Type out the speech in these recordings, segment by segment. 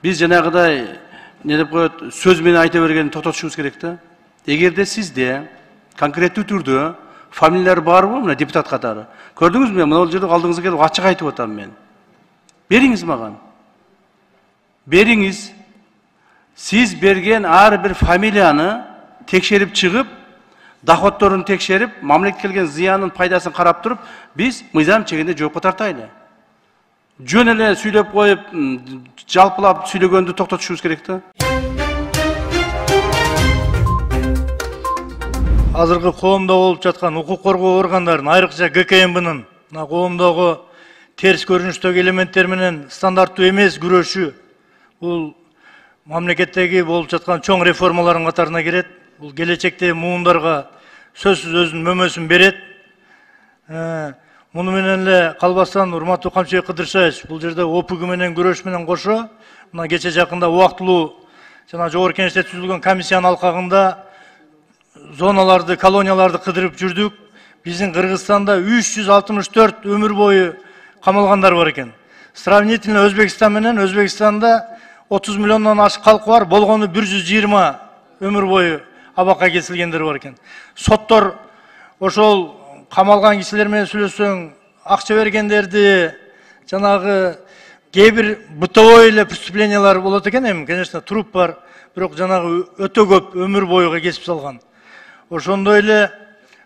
Biz janагыдай ne деп коет, söz менен айта бергенди токтотушубуз керек да. Эгерде сизде конкреттүү түрдө фамилиялар барбы мына депутат катары? Көрдүңүзбү? Мына жерде алдыңызга келип ачык айтып атам мен. Бериңиз маған. Бериңиз. Siz берген ар бир фамилияны текшерип чыгып, доходторун текшерип, мамлекетке келген зыянын, пайдасын карап туруп, биз мыйзам чегинде жоопко тартайлы. Жөн эле сүйлөп коюп, жалпылап сүйлөгөндү токтотушубуз керек да. Азыркы коомдо болуп жаткан укук коргоо органдарын, айрыкча ГКМБнын коомдогу терс көрүнүштөгү элементтер менен стандарттуу эмес күрөшү бул мамлекеттеги болуп жаткан чоң реформалардын катарына кирет. Бул келечекте муундарга сөзсүз өзүнүн мөмөсүн берет. Муну менен эле калбастан урматтуу Камчыбек Кыдыршаевич бул жерде ОПГ менен күрөш менен кошо мына кече жакында убактылуу жана жогорку кеңеште түзүлгөн комиссиянын алкагында зоналарды, колонияларды кыдырып жүрдүк. Биздин Кыргызстанда 364 өмүр бою камалгандар бар экен. Сравнительно Өзбекстан менен Өзбекстанда 30 миллиондан ашык калкы бар, болгону 120 өмүр бою абакка кесилгендер бар экен. Соттор ошол камалган кишилер менен сүйлөшсөң, акча бергендерди, жанагы кээ бир бытовой эле преступлениялар болот экен, эми, конечно, труп бар, бирок жанагы өтө көп өмүр боюга кесип салган. Ошондой эле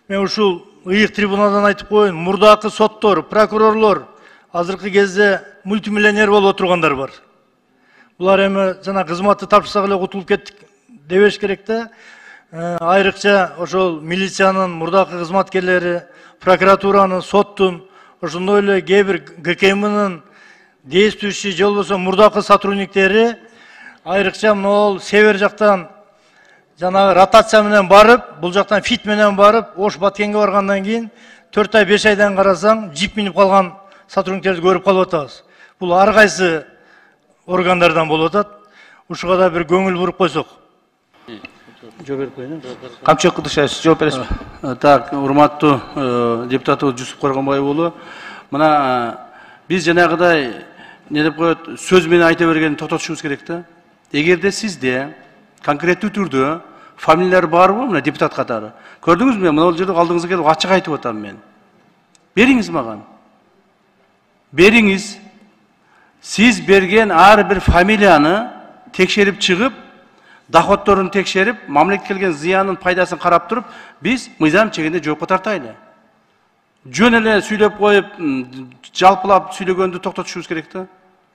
мен ушул ыйык трибунадан айтып коеюн, мурдакы соттор, прокурорлор азыркы кезде мультимиллионер болуп отургандар бар. Булар эми жана кызматты тапшырсак эле кутулуп кеттик дебеш керек да. Айрыкча ошол милициянын мурдакы кызматкерлери, прокуратуранын, соттун, ошондой эле кээ бир ГКМнын действующий же болбосо мурдакы сотрудниктери айрыкча могул север жактан жанагы ротация менен барып, бул жактан фит менен барып, Ош Баткенге баргандан кийин 4 ай 5 айдан карасаң, жип минип калган сотрудниктерди көрүп калып атабыз. Бул ар кайсы органдардан болуп атат. Ушуга да бир көңүл буруп койсок. Жооп берип коеюн. Камчыбек Кыдыршаевич, жооп бересизби? Так, урматтуу депутатыбыз Жусуп Коргонбай уулу, мына биз жанагыдай не деп коет, сөз менен айта бергенди токтотушубуз керек да. Эгерде сизде конкреттүү түрдө фамилиялар барбы мына депутат катары? Көрдүңүзбү? Мына жерде алдыңызга келип ачык айтып атам мен. Бериңиз маған. Бериңиз. Siz берген ар бир фамилияны текшерип чыгып, доходторун текшерип, мамлекетке келген зыянын, пайдасын карап туруп, биз мыйзам чегинде жоопко тартайлы. Жөн эле сүйлөп коюп, жалпылап сүйлөгөндү токтотушубуз керек да.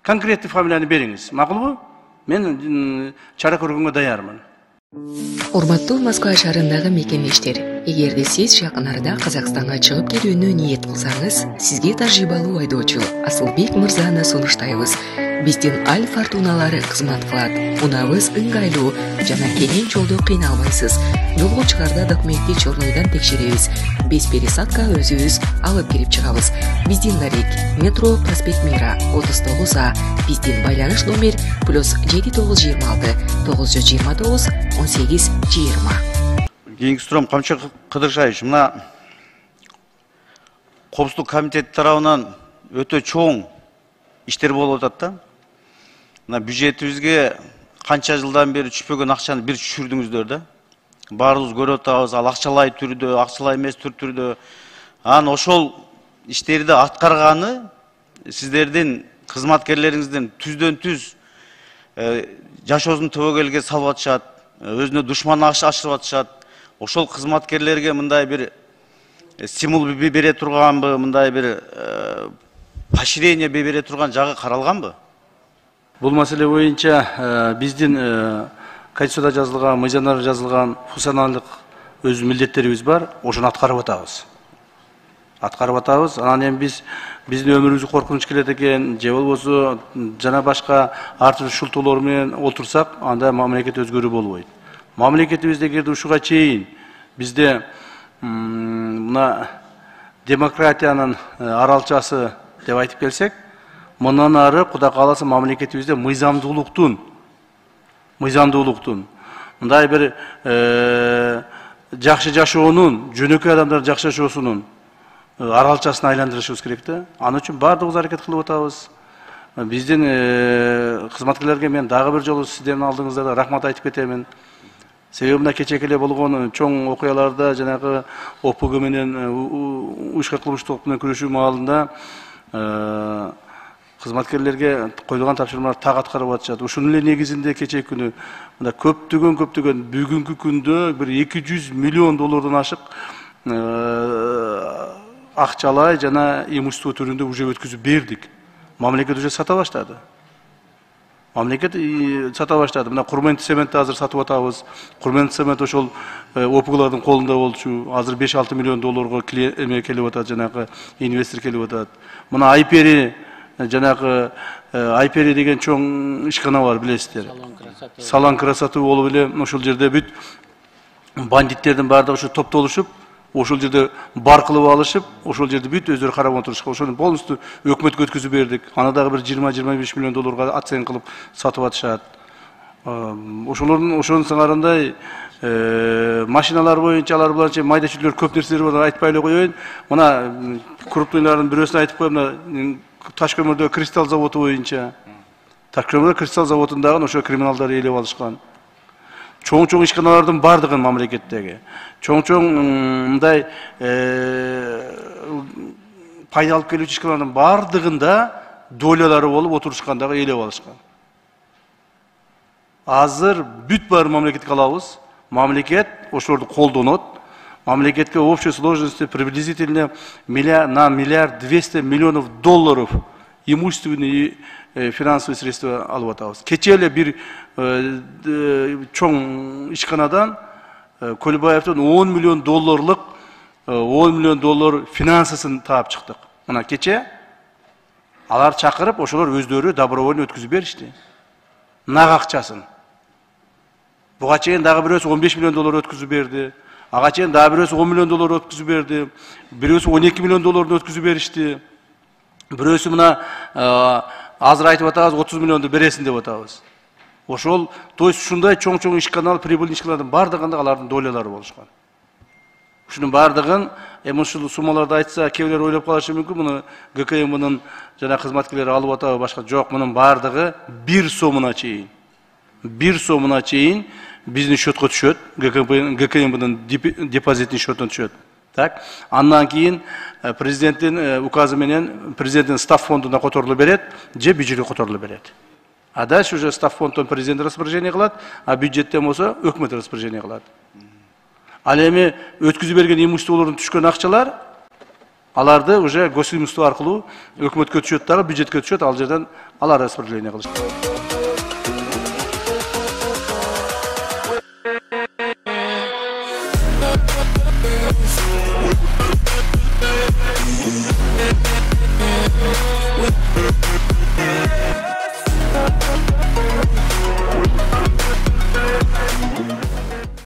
Конкреттүү фамилияны бериңиз. Макулбу? Мен чара көргөнгө даярмын. Урматтуу Москва шаарындагы мекемештер, эгерде сиз жакын арада Казакстанга чыгып кетүүнү ниет кылсаңыз, сизге тажрыйбалуу айдоочу Асылбек мырзаны сунуштайбыз. Биздин Аль Фортуналары кызмат кылат. Унабыз ыңгайлуу жана кеңен жолдо кыйналбайсыз. Жолго чыгарда документти чорнойдон текшеребиз. Без пересадка өзүбүз алып кирип чыгабыз. Биздин дарек метро проспект Мира 39А. Биздин байланыш номер +7926 929 1820. Кийинки суроом Камчыбек Кыдыршаевич, мына Коопсуздук комитети тарабынан өтө чоң иштер болуп атат да. Мына бюджетибизге канча жылдан бери түшпөгөн акчаны бир түшүрдүңүздөр да. Баарыбыз көрүп атабыз, ал акчалай түрдө, акчалай эмес түрдө. Анан ошол иштерди аткарганы сиздердин кызматкерлериңиздин түздөн түз жашоосун төбөгөлгө салып атышат, өзүнө душман ашырып атышат. Ошол кызматкерлерге мындай бир стимул бере турганбы, мындай бир поощрение бере турган жагы каралганбы? Бул маселе боюнча биздин Конституцияда жазылган, мыйзамдарда жазылган функционалдык өз милдеттерибиз бар, ошону аткарып атабыз. Анан эми биздин өмүрүбүзгө коркунуч келет экен, же болбосо жана башка ар түрдүү шултоолор менен отурсак, анда мамлекет өзгөрүү болбойт. Мамлекетибизде эгерде ушуга чейин бизде мына демократиянын аралчасы деп айтып келсек, мындан ары Кудай кааласа мамлекетибизде мыйзамдуулуктун мындай бир жакшы жашоонун, жөнөкөй адамдар жакшы жашоосунун аралчасына айландырышыбыз керек да. Аны үчүн баардыгыбыз аракет кылып атабыз. биздин кызматкерлерге мен дагы бир жолу сиздердин алдыңызда рахмат айтып кетемин. Себеби мына кечээ эле болгон чоң окуяларда жанагы ОПГ менен уюшка кылмыштуулук менен күрөшүү маалында кызматкерлерге коюлган тапшырмалар так аткарып атышат. Ушунун эле негизинде кечээ күнү мына көптөгөн бүгүнкү күндө бир 200 миллион доллардан ашык акчалай жана имущество түрүндө уже өткүзүп бердик. Мамлекет уже сата баштады. Мамлекет сата баштады. Мына Курменти цементти азыр сатып атабыз. Курменти цемент ошол ОПГлардын колунда болчу. Азыр 5-6 миллион долларга келип атат, жанагы инвестор келип атат. Мына Айпери, жанагы Айпери деген чоң ишкана бар, билесиздер. Салон красоты болуп эле ошол жерде бүт бандиттердин баардыгы ушу топтолушуп, ошол жерде бар кылып алышып, ошол жерде бүт өздөрү карап отурушка, ошону полностью өкмөткө өткүзүп бердик. Аны дагы бир 20-25 миллион долларга оцен кылып сатып атышат. Ошонун сыңарындай машиналар боюнча алар буларча майда чүйдөлөр көп нерселер бар, айтпай эле коеюн. Мына крупныйлардын бирөөсүн айтып коем, мына Ташкөмүрдө кристалл заводу боюнча. Ташкөмүрдө кристалл заводундагы ошо криминалдар ээлеп алышкан. Чоң-чоң ишканалардын бардыгын мамлекеттеги. Чоң-чоң мындай пайда алып келүүчү ишканалардын бардыгында долялары болуп отурушкандагы ээлеп алышкан. Азыр бүт бар мамлекетке алабыз. Мамлекет ошолорду колдонот. Мамлекетке в общей сложности приблизительно на 1,2 миллиарда долларов имущественные финансовые средства алып атабыз. Кечээ эле бир чоң ишканадан Көлбаевдин 10 миллион доллар финансысын таап чыктык. Мына кечээ алар чакырып, ошолор өздөрү добровольно өткүзүп беришти. Нак акчасын. Буга чейин дагы бирөөсү 15 миллион доллар өткүзүп берди. Ага чейин дагы бирөөсү 10 миллион доллар өткүзүп берди. Бирөөсү 12 миллион долларды өткүзүп беришти. Бирөөсү мына азыр айтып атабыз 30 миллионду бересин деп атабыз. Ошол, то есть ушундай чоң-чоң ишканал, прибыльный ишканалардын бардыгында алардын долялары болушкан. Ушунун бардыгын ушул суммаларды айтса, кээ ойлоп калышы мүмкүн, муну ГКМнын жана кызматкерлери алып атабы башка жок, мунун бардыгы 1 сомуна чейин. 1 сомуна чейин биздин счетко түшөт, ГКМнын депозиттин счетуна түшөт. Так, андан кийин президенттин указы менен президенттин став фондуна которулуп берет, же бюджетке которулуп берет. А дальше уже став фондтон президент распоряжение кылат, а бюджеттен болсо өкмөт распоряжение кылат. Ал эми өткүзүп берген имуществолордун түшкөн акчалар, аларды уже госимущество аркылуу өкмөткө түшөт дагы, бюджетке түшөт, ал жерден алар распоряжение кылышат.